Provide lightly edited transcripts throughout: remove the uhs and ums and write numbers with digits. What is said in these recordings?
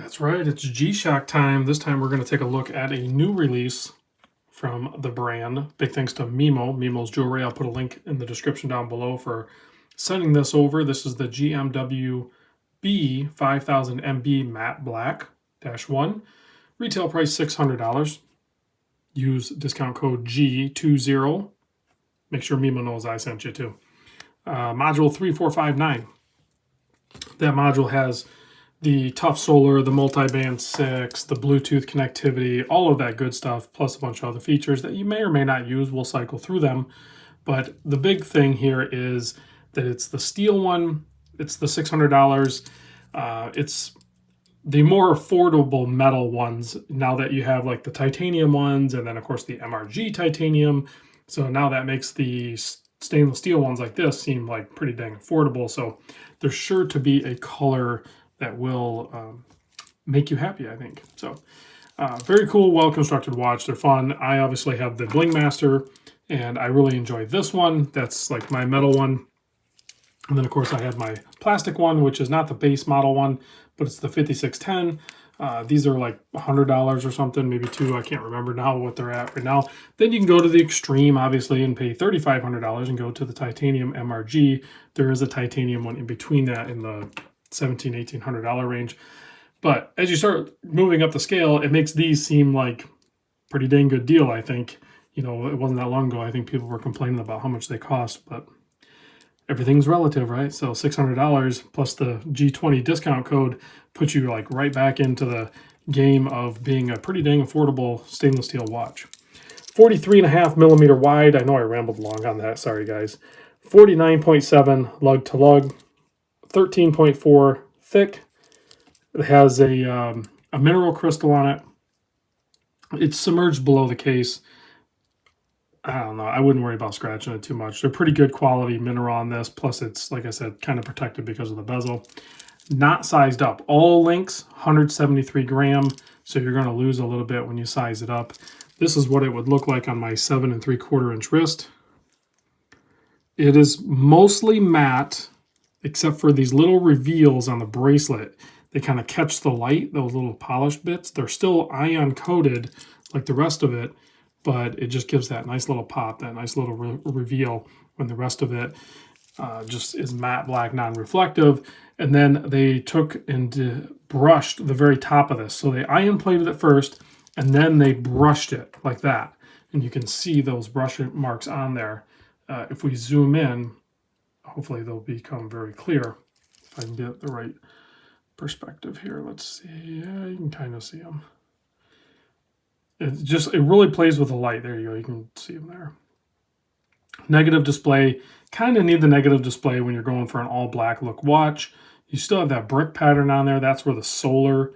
That's right, it's G-Shock time. This time we're going to take a look at a new release from the brand. Big thanks to Mimo's Jewelry. I'll put a link in the description down below for sending this over. This is the gmwb5000MB Matte Black -1. Retail price $600. Use discount code G20. Make sure Mimo knows I sent you too. Module 3459. That module has the tough solar, the multi-band 6, the Bluetooth connectivity, all of that good stuff, plus a bunch of other features that you may or may not use. We'll cycle through them. But the big thing here is that it's the steel one. It's the $600. It's the more affordable metal ones now that you have like the titanium ones and then of course the MRG titanium. So now that makes the stainless steel ones like this seem like pretty dang affordable. So there's sure to be a color that will make you happy, I think. So very cool, well-constructed watch. They're fun. I obviously have the Bling Master, and I really enjoy this one. That's like my metal one. And then, of course, I have my plastic one, which is not the base model one, but it's the 5610. These are like $100 or something, maybe $200. I can't remember now what they're at right now. Then you can go to the extreme, obviously, and pay $3,500 and go to the titanium MRG. There is a titanium one in between that in the $1,700, $1,800 range. But as you start moving up the scale, it makes these seem like pretty dang good deal, I think. You know, it wasn't that long ago. I think people were complaining about how much they cost, but everything's relative, right? So $600 plus the G20 discount code puts you like right back into the game of being a pretty dang affordable stainless steel watch. 43.5 millimeter wide. I know I rambled long on that. Sorry, guys. 49.7 lug to lug. 13.4 thick. It has a mineral crystal on it. It's submerged below the case. I don't know. I wouldn't worry about scratching it too much. They're pretty good quality mineral on this. Plus, it's, like I said, kind of protected because of the bezel. Not sized up. All links, 173 gram. So you're going to lose a little bit when you size it up. This is what it would look like on my 7 3/4 inch wrist. It is mostly matte, except for these little reveals on the bracelet. They kind of catch the light, those little polished bits. They're still ion coated like the rest of it, but it just gives that nice little pop, that nice little reveal when the rest of it just is matte black, non-reflective. And then they took and brushed the very top of this. So they ion plated it first, and then they brushed it like that. And you can see those brush marks on there. If we zoom in, hopefully they'll become very clear. If I can get the right perspective here. Let's see. Yeah, you can kind of see them. It really plays with the light. There you go. You can see them there. Negative display. Kind of need the negative display when you're going for an all black look watch. You still have that brick pattern on there. That's where the solar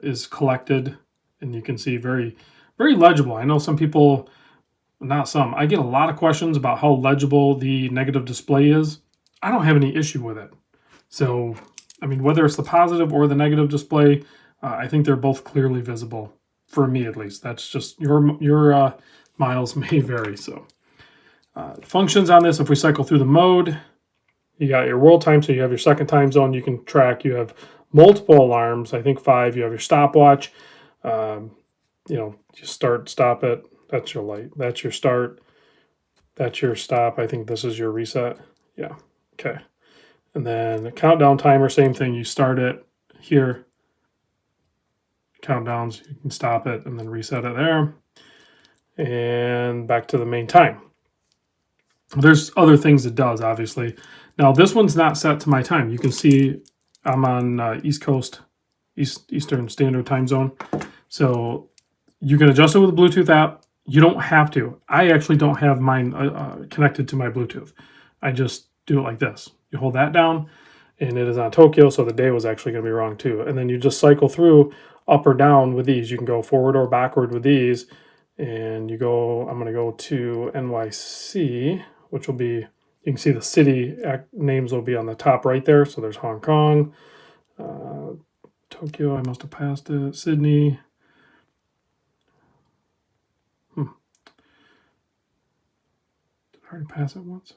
is collected. And you can see very, very legible. I know some people, not some, I get a lot of questions about how legible the negative display is. I don't have any issue with it. So, I mean, whether it's the positive or the negative display, I think they're both clearly visible, for me at least. That's just your miles may vary. So, functions on this, if we cycle through the mode, you got your world time, so you have your second time zone you can track. You have multiple alarms, I think 5. You have your stopwatch. You know, you start, stop it. That's your light. That's your start. That's your stop. I think this is your reset. Yeah. Okay. And then the countdown timer, same thing. You start it here. Countdowns, you can stop it and then reset it there. And back to the main time. There's other things it does, obviously. Now, this one's not set to my time. You can see I'm on East Coast, Eastern Standard Time Zone. So you can adjust it with a Bluetooth app. You don't have to. I actually don't have mine connected to my Bluetooth. I just do it like this. You hold that down, and it is on Tokyo, so the day was actually going to be wrong too. And then you just cycle through up or down with these. You can go forward or backward with these. And you go, I'm going to go to NYC, which will be, you can see the city names will be on the top right there. So there's Hong Kong, Tokyo, I must have passed it, Sydney. Did I already pass it once?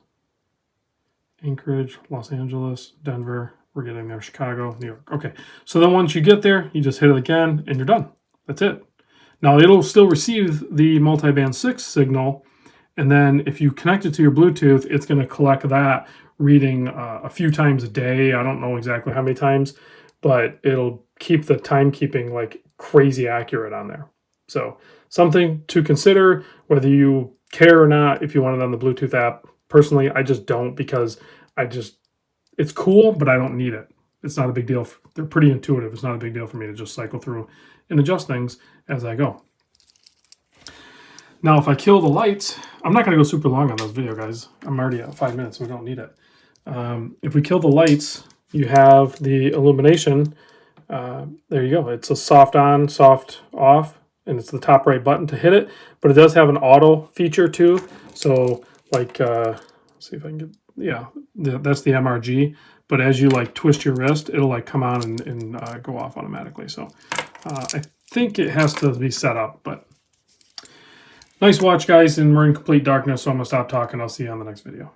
Anchorage, Los Angeles, Denver, We're getting there, Chicago, New York. Okay, so then once you get there, you just hit it again, and you're done. That's it. Now, it'll still receive the multiband 6 signal, and then if you connect it to your Bluetooth, it's going to collect that reading a few times a day. I don't know exactly how many times, but it'll keep the timekeeping like crazy accurate on there. So something to consider, whether you care or not, if you want it on the Bluetooth app. Personally, I just don't, because it's cool, but I don't need it. It's not a big deal. They're pretty intuitive. It's not a big deal for me to just cycle through and adjust things as I go. Now, if I kill the lights, I'm not going to go super long on this video, guys. I'm already at 5 minutes, so we don't need it. If we kill the lights, you have the illumination. There you go. It's a soft on, soft off, and it's the top right button to hit it. But it does have an auto feature too. So, like, let's see if I can get, yeah, that's the MRG. But as you like twist your wrist, it'll like come on and go off automatically. So I think it has to be set up, but nice watch, guys, and we're in complete darkness, so I'm going to stop talking. I'll see you on the next video.